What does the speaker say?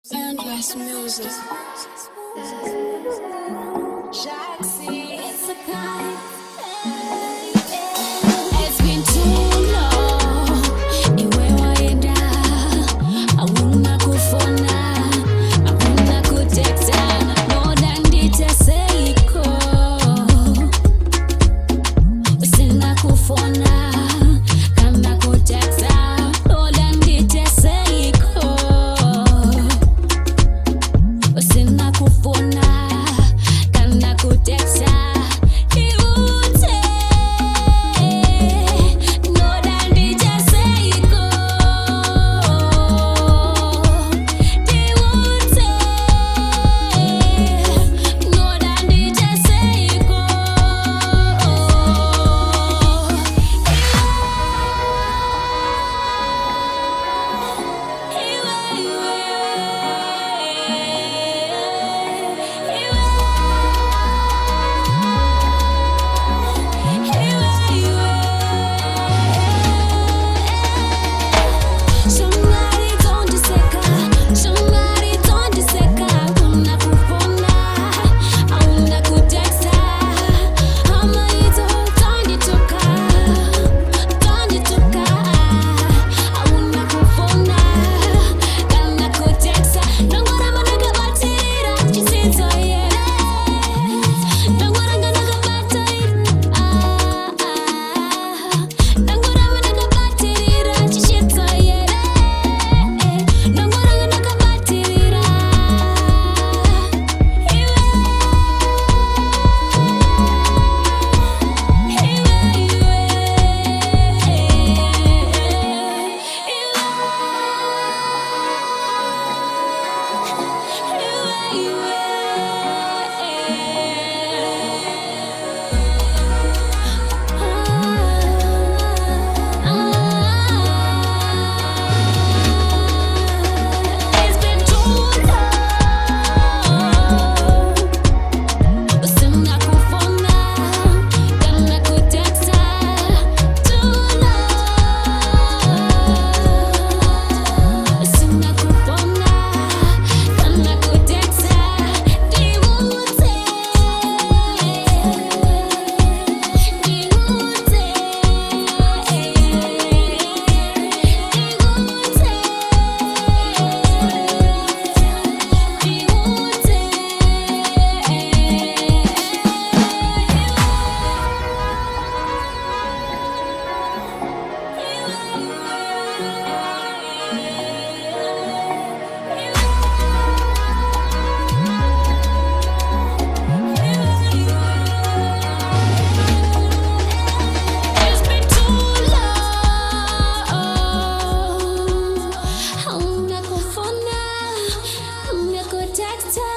Endless music. Jaxie, it's a kind. It's been too long. Iwe waenda, hauna kufona, hakuna kutekta, noda nditeseiko. Usina kufona, kama kutekta, noda nditeseiko. Usina kufona, kana kuteksa, iute. Noda nditeseiko. Iute. Noda nditeseiko. Somebody don't diseka, somebody don't diseka. Una kufona, hauna kuteksa. Ama ito tanditoka, tanditoka. Hauna kufona, kana kuteksa. Nongora manaka batira, chisito yere. Nongora nganaga batira, nongora manaka batira, chisito yere. Nongora nganaga batira, It's been too long. Usina kufona, kana kuteksa. Too long. Usina kufona, kana kuteksa. Diute. It's been too long. Hauna kufona, hauna kutekta.